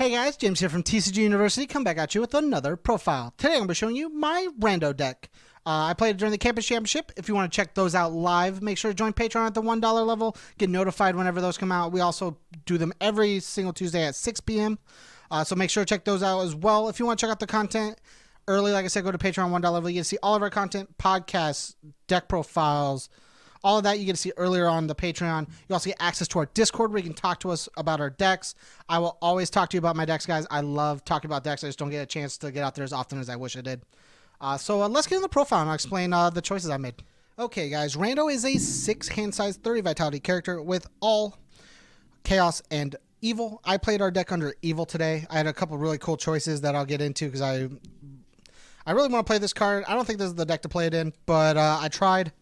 Hey guys, James here from TCG University. Come back at you with another profile. Today I'm going to be showing you my Rando deck. I played it during the Campus Championship. If you want to check those out live, make sure to join Patreon at the $1 level. Get notified whenever those come out. We also do them every single Tuesday at 6 p.m. So make sure to check those out as well. If you want to check out the content early, like I said, go to Patreon $1 level. You get to see all of our content, podcasts, deck profiles, all of that you get to see earlier on the Patreon. You also get access to our Discord where you can talk to us about our decks. I will always talk to you about my decks, guys. I love talking about decks. I just don't get a chance to get out there as often as I wish I did. So let's get in the profile and I'll explain the choices I made. Okay, guys. Rando is a 6 hand size, 30 vitality character with all chaos and evil. I played our deck under evil today. I had a couple really cool choices that I'll get into because I really want to play this card. I don't think this is the deck to play it in, but I tried.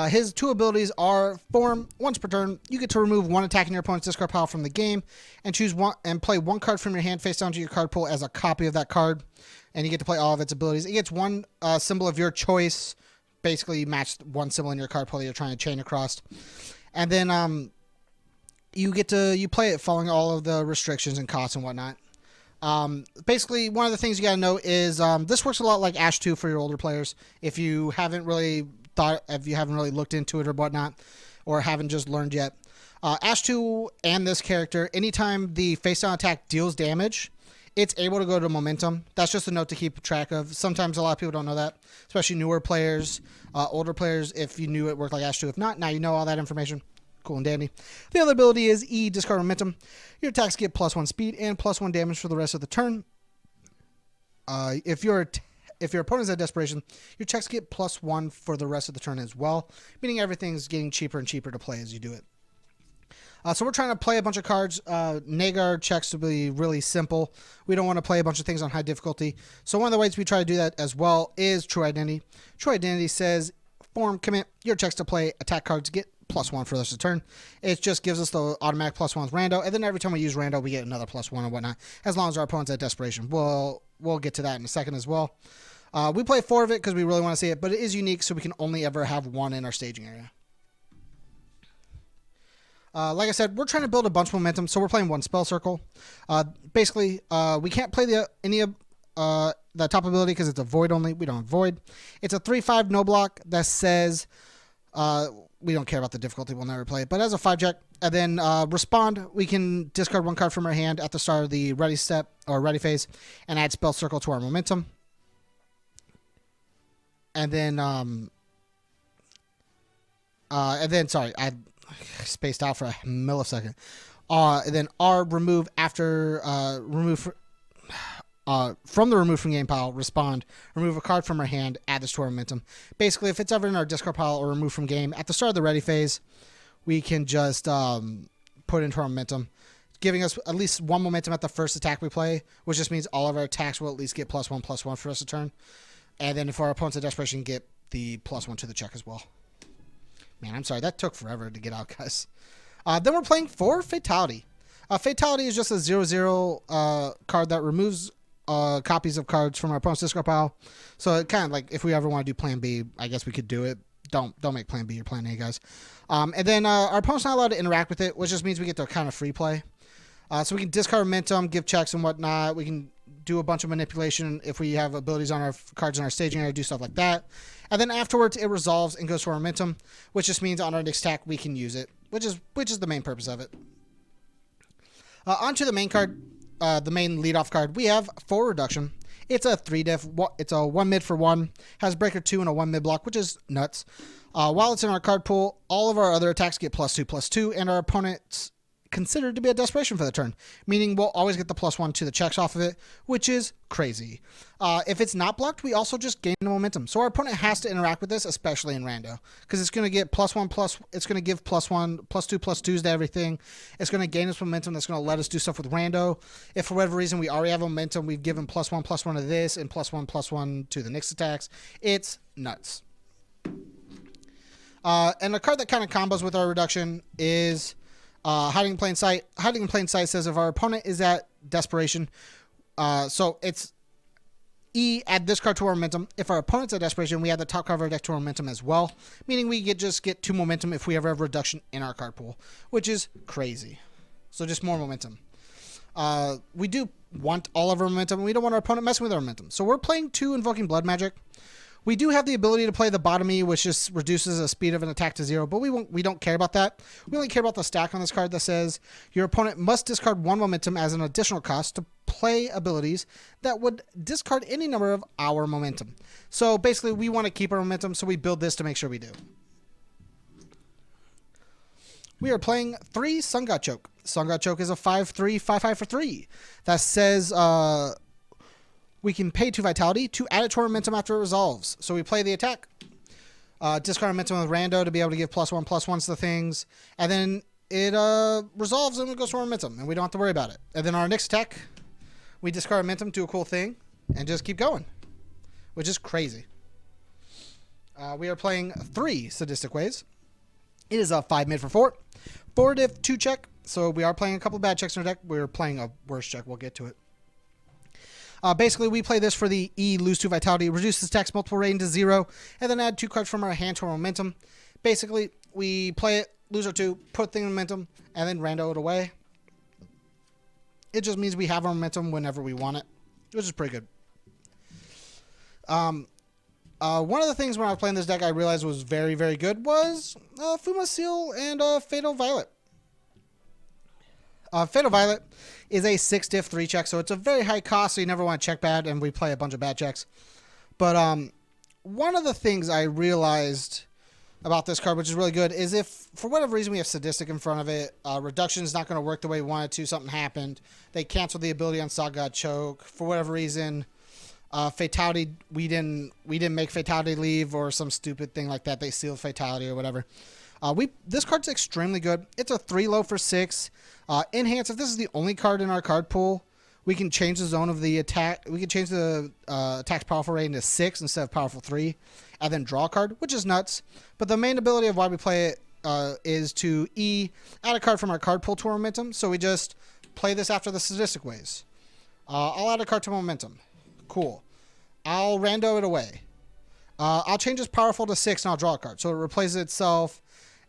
His two abilities are form. Once per turn, you get to remove one attack in your opponent's discard pile from the game, and choose one and play one card from your hand face down to your card pool as a copy of that card, and you get to play all of its abilities. It gets one symbol of your choice, basically match one symbol in your card pool that you're trying to chain across, and then you play it following all of the restrictions and costs and whatnot. Basically, one of the things you gotta know is this works a lot like Ash 2 for your older players. If you haven't really looked into it or whatnot, or haven't just learned yet, Ash 2 and this character, anytime the face down attack deals damage, it's able to go to momentum. That's just a note to keep track of. Sometimes a lot of people don't know that, especially newer players, older players. If you knew it worked like Ash 2, if not, now you know all that information. Cool and dandy. The other ability is E, discard momentum. Your attacks get +1 speed and +1 damage for the rest of the turn. If your opponent's at desperation, your checks get +1 for the rest of the turn as well, meaning everything's getting cheaper and cheaper to play as you do it. So we're trying to play a bunch of cards. Nagar checks to be really simple. We don't want to play a bunch of things on high difficulty. So one of the ways we try to do that as well is True Identity. True Identity says, form, commit, your checks to play attack cards get +1 for the rest of the turn. It just gives us the automatic +1 with Rando, and then every time we use Rando, we get another +1 and whatnot, as long as our opponent's at desperation. We'll get to that in a second as well. We play 4 of it because we really want to see it, but it is unique, so we can only ever have 1 in our staging area. Like I said, we're trying to build a bunch of momentum, so we're playing 1 spell circle. Basically, we can't play any of the top ability because it's a void only. We don't have void. It's a 3/5 no block that says we don't care about the difficulty. We'll never play it, but as a 5 check, and then respond, we can discard 1 card from our hand at the start of the ready step or ready phase, and add spell circle to our momentum. And then, sorry, I spaced out for a millisecond. And then R, remove after, from the remove from game pile, respond, remove a card from our hand, add this to our momentum. Basically, if it's ever in our discard pile or removed from game, at the start of the ready phase, we can just put it into our momentum, giving us at least 1 momentum at the first attack we play, which just means all of our attacks will at least get +1/+1 for the rest of the turn. And then if our opponent's at desperation, get the +1 to the check as well. Man, I'm sorry. That took forever to get out, guys. Then we're playing 4 Fatality. Fatality is just a 0/0 card that removes copies of cards from our opponent's discard pile. So it kind of like, if we ever want to do Plan B, I guess we could do it. Don't make Plan B your Plan A, guys. And then our opponent's not allowed to interact with it, which just means we get to kind of free play. So we can discard momentum, give checks and whatnot. We can do a bunch of manipulation if we have abilities on our cards in our staging area, do stuff like that. And then afterwards, it resolves and goes to our momentum, which just means on our next attack we can use it, which is the main purpose of it. Onto the main card, the main leadoff card, we have 4 reduction. It's a 3 diff. It's a 1 mid for 1, has breaker 2 and a 1 mid block, which is nuts. While it's in our card pool, all of our other attacks get +2/+2, and our opponent's considered to be a desperation for the turn, meaning we'll always get the +1 to the checks off of it, which is crazy. If it's not blocked, we also just gain the momentum. So our opponent has to interact with this, especially in Rando, because it's going to get +1+, it's going to give +1, +2/+2s to everything. It's going to gain us momentum. That's going to let us do stuff with Rando. If for whatever reason we already have momentum, we've given +1/+1 to this and +1/+1 to the next attacks. It's nuts. And a card that kind of combos with our reduction is Hiding in Plain Sight. Hiding in Plain Sight says if our opponent is at desperation, so it's E, add this card to our momentum. If our opponent's at desperation, we add the top card of our deck to our momentum as well, meaning we just get 2 momentum if we ever have reduction in our card pool, which is crazy. So just more momentum. We do want all of our momentum, and we don't want our opponent messing with our momentum. So we're playing 2 Invoking Blood Magic. We do have the ability to play the bottom E, which just reduces the speed of an attack to 0, but we don't care about that. We only care about the stack on this card that says your opponent must discard 1 momentum as an additional cost to play abilities that would discard any number of our momentum. So basically, we want to keep our momentum, so we build this to make sure we do. We are playing 3 Sun God Choke. Sun God Choke is a 5/3, 5/5 for 3. That says we can pay 2 Vitality to add it to our momentum after it resolves. So we play the attack. Discard momentum with Rando to be able to give +1/+1s to things. And then it resolves and it goes to our momentum. And we don't have to worry about it. And then our next attack, we discard momentum, do a cool thing, and just keep going. Which is crazy. We are playing 3 Sadistic Ways. It is a 5 mid for 4. 4 diff, 2 check. So we are playing a couple of bad checks in our deck. We're playing a worse check. We'll get to it. Basically, we play this for the E, lose 2 Vitality, reduce the stack's multiple rating to 0, and then add 2 cards from our hand to our momentum. Basically, we play it, lose our 2, put thing in momentum, and then rando it away. It just means we have our momentum whenever we want it, which is pretty good. One of the things when I was playing this deck I realized was very, very good was Fuma Seal and Fatal Violet. Fatal Violet is a 6 diff 3 check, so it's a very high cost, so you never want to check bad, and we play a bunch of bad checks. But one of the things I realized about this card, which is really good, is if for whatever reason we have Sadistic in front of it, Reduction is not going to work the way we wanted to, something happened, they canceled the ability on Sun God Choke, for whatever reason, Fatality, we didn't make Fatality leave, or some stupid thing like that, they sealed Fatality or whatever. This card's extremely good. It's a 3 low for 6. Enhance, if this is the only card in our card pool, we can change the zone of the attack. We can change the attack's powerful rating to 6 instead of powerful 3, and then draw a card, which is nuts. But the main ability of why we play it is to add a card from our card pool to our momentum. So we just play this after the Sadistic Ways. I'll add a card to momentum. Cool. I'll rando it away. I'll change its powerful to 6 and I'll draw a card. So it replaces itself.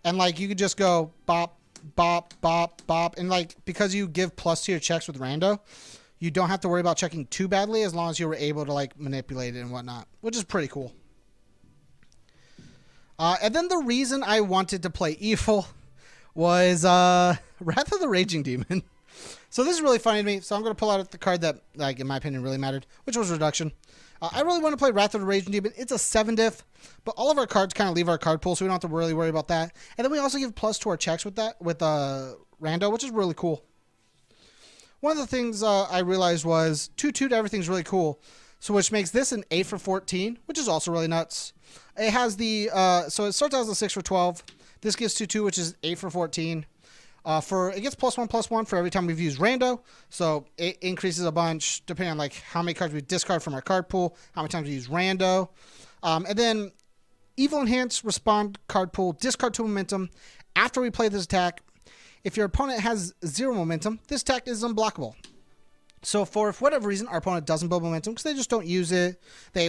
And, like, you could just go bop, bop, bop, bop. And, like, because you give plus to your checks with Rando, you don't have to worry about checking too badly as long as you were able to, like, manipulate it and whatnot, which is pretty cool. And then the reason I wanted to play Evil was Wrath of the Raging Demon. So this is really funny to me. So I'm going to pull out the card that, like, in my opinion, really mattered, which was Reduction. I really want to play Wrath of the Raging Demon. It's a 7 diff, but all of our cards kind of leave our card pool, so we don't have to really worry about that. And then we also give plus to our checks with that, with Rando, which is really cool. One of the things I realized was 2/2 to everything's really cool, so which makes this an 8 for 14, which is also really nuts. It has the, so it starts out as a 6 for 12. This gives 2/2, which is 8 for 14. It gets +1/+1 for every time we've used Rando, so it increases a bunch depending on like how many cards we discard from our card pool, how many times we use Rando, and then Evil Enhance, Respond card pool, discard 2 momentum. After we play this attack, if your opponent has 0 momentum, this attack is unblockable. So for whatever reason our opponent doesn't build momentum because they just don't use it,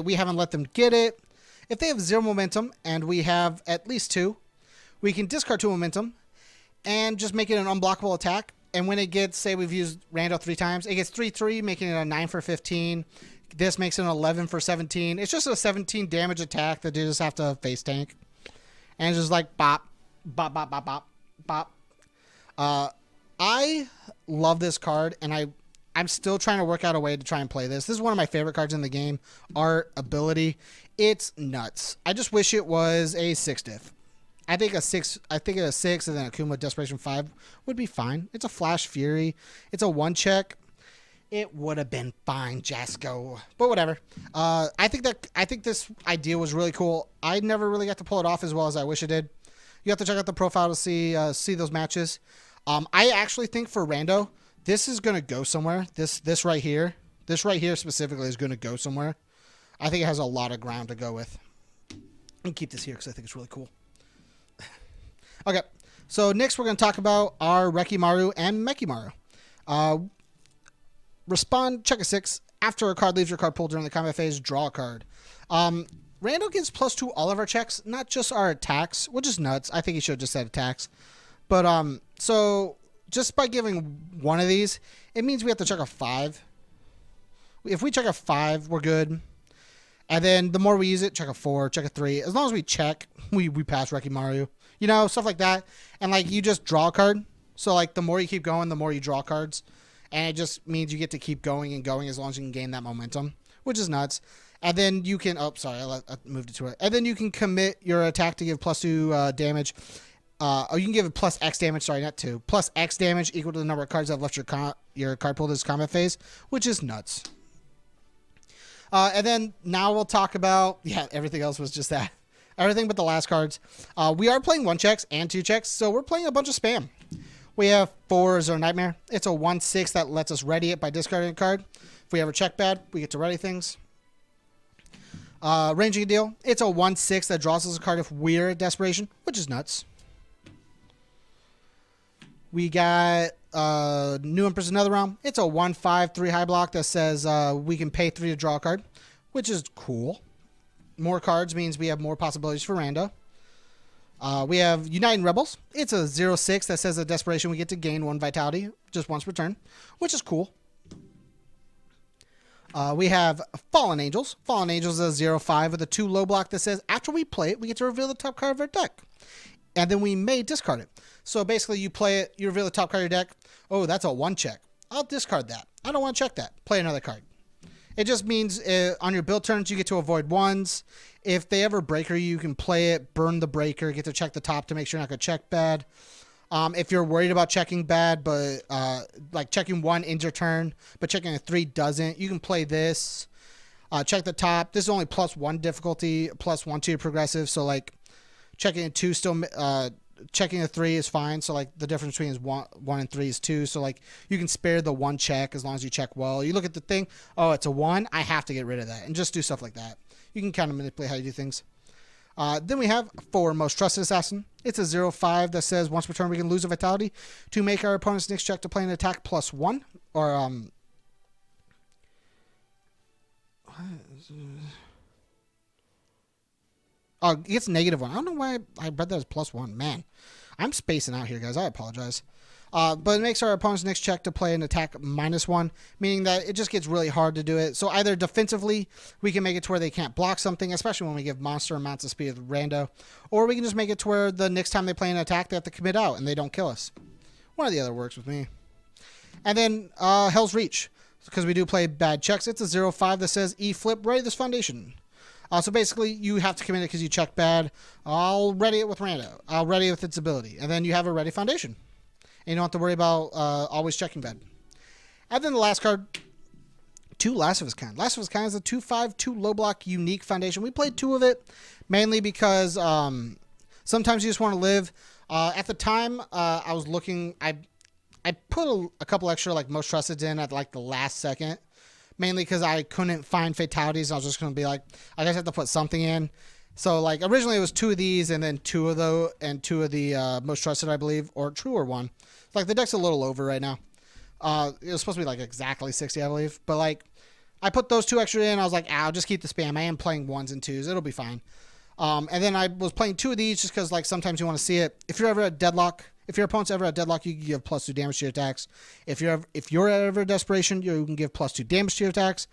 we haven't let them get it. If they have 0 momentum and we have at least 2, we can discard 2 momentum and just make it an unblockable attack. And when it gets, say we've used Rando 3 times, it gets 3/3, making it a 9 for 15. This makes it an 11 for 17. It's just a 17 damage attack that you just have to face tank. And it's just like bop, bop, bop, bop, bop, bop. I love this card, and I'm still trying to work out a way to try and play this. This is one of my favorite cards in the game. Art, ability, it's nuts. I just wish it was a 6 diff. I think a 6 and then Akuma Desperation 5 would be fine. It's a Flash Fury. It's a 1 check. It would have been fine, Jasko. But whatever. I think this idea was really cool. I never really got to pull it off as well as I wish I did. You have to check out the profile to see those matches. I actually think for Rando, this is going to go somewhere. This right here specifically is going to go somewhere. I think it has a lot of ground to go with. And keep this here because I think it's really cool. Okay, so next we're going to talk about our Rekimaru and Mekimaru. Respond, check a 6. After a card leaves your card pool during the combat phase, draw a card. Rando gives +2 all of our checks, not just our attacks, which is nuts. I think he should have just said attacks. But so just by giving one of these, it means we have to check a 5. If we check a 5, we're good. And then the more we use it, check a 4, check a 3. As long as we check, we pass Wrecking Mario. You know, stuff like that. And, like, you just draw a card. So, like, the more you keep going, the more you draw cards. And it just means you get to keep going and going as long as you can gain that momentum, which is nuts. And then you can... Oh, sorry, I moved it to it. And then you can commit your attack to give +2 damage. Or you can give it plus X damage. Sorry, not 2. Plus X damage equal to the number of cards that have left your card pool this combat phase, which is nuts. And then now we'll talk about... Yeah, everything else was just that. Everything but the last cards. We are playing 1 checks and 2 checks, so we're playing a bunch of spam. We have 4 as our Nightmare. It's a 1/6 that lets us ready it by discarding a card. If we ever check bad, we get to ready things. Ranging a Deal. It's a 1/6 that draws us a card if we're at Desperation, which is nuts. We got New Empress Another Realm. It's a 1/5 3 high block that says we can pay 3 to draw a card, which is cool. More cards means we have more possibilities for Rando. We have Uniting Rebels. It's a 0/6 that says at Desperation we get to gain 1 Vitality just once per turn, which is cool. We have Fallen Angels. Fallen Angels is a 0/5 with a 2 low block that says after we play it, we get to reveal the top card of our deck. And then we may discard it. So basically you play it, you reveal the top card of your deck. Oh, that's a 1 check. I'll discard that. I don't want to check that. Play another card. It just means on your build turns, you get to avoid 1s. If they ever breaker you, you can play it, burn the breaker, get to check the top to make sure you're not going to check bad. If you're worried about checking bad, but like checking 1 ends your turn, but checking a 3 doesn't, you can play this. Check the top. This is only +1 difficulty, +1 to your progressive. So like checking a 2 still, checking a 3 is fine. So like the difference between is 1 and 3 is 2. So like you can spare the 1 check as long as you check well. You look at the thing. Oh, it's a 1. I have to get rid of that and just do stuff like that. You can kind of manipulate how you do things. Then we have 4 Most Trusted Assassin. It's a 0/5 that says once per turn we can lose a Vitality to make our opponent's next check to play an attack +1. Or oh, it gets -1. I don't know why I read that as +1. Man, I'm spacing out here, guys. I apologize. But it makes our opponent's next check to play an attack -1, meaning that it just gets really hard to do it. So either defensively, we can make it to where they can't block something, especially when we give monster amounts of speed with Rando, or we can just make it to where the next time they play an attack, they have to commit out and they don't kill us. One or the other works with me. And then Hell's Reach, because we do play bad checks. It's a 0/5 that says E-flip, ready this foundation. So basically, you have to commit it because you check bad. I'll ready it with Rando. I'll ready it with its ability. And then you have a ready foundation. And you don't have to worry about always checking bad. And then the last card, 2 Last of Its Kind. Last of Its Kind is a 2/5, 2 low block unique foundation. We played 2 of it, mainly because sometimes you just want to live. At the time, I was looking, I put a couple extra like Most Trusted in at like the last second, mainly because I couldn't find fatalities. I was just going to be like, I just have to put something in. So like originally it was 2 of these and then 2 of the Most Trusted, I believe, or True or 1. Like the deck's a little over right now. It was supposed to be like exactly 60, I believe. But like I put those 2 extra in. I was like, I'll just keep the spam. I am playing 1s and 2s. It'll be fine. And then I was playing 2 of these just because like sometimes you want to see it. If you're ever at deadlock, if your opponent's ever at deadlock, you can give +2 damage to your attacks. If you're ever at desperation, you can give +2 damage to your attacks.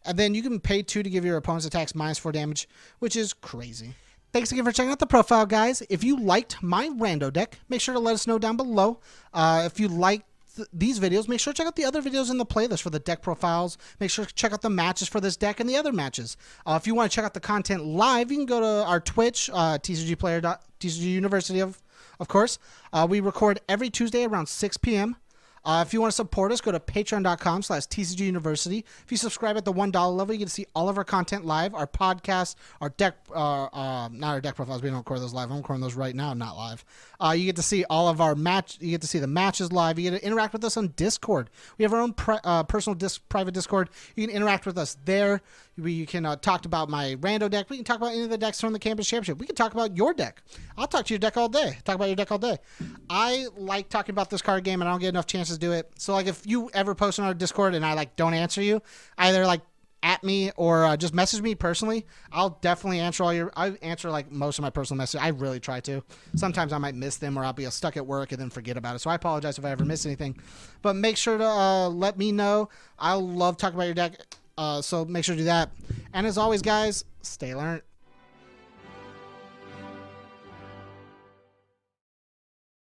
And then you can pay 2 to give your opponent's attacks -4 damage, which is crazy. Thanks again for checking out the profile, guys. If you liked my Rando deck, make sure to let us know down below. If you liked these videos, make sure to check out the other videos in the playlist for the deck profiles. Make sure to check out the matches for this deck and the other matches. If you want to check out the content live, you can go to our Twitch, TCG University, of course. We record every Tuesday around 6 p.m. If you want to support us, go to patreon.com/TCG University. If you subscribe at the $1 level, you get to see all of our content live, our podcast, our deck, not our deck profiles. We don't record those live. I'm recording those right now, not live. You get to see all of our you get to see the matches live. You get to interact with us on Discord. We have our own personal private Discord. You can interact with us there. You can talk about my Rando deck. We can talk about any of the decks from the Campus Championship. We can talk about your deck. I'll talk to your deck all day. Talk about your deck all day. I like talking about this card game, and I don't get enough chances to do it. So, like, if you ever post on our Discord and I, like, don't answer you, either, like, at me or just message me personally. I'll definitely answer I answer like most of my personal messages. I really try to. Sometimes I might miss them or I'll be stuck at work and then forget about it. So I apologize if I ever miss anything. But make sure to let me know. I love talking about your deck. So make sure to do that. And as always, guys, stay learned.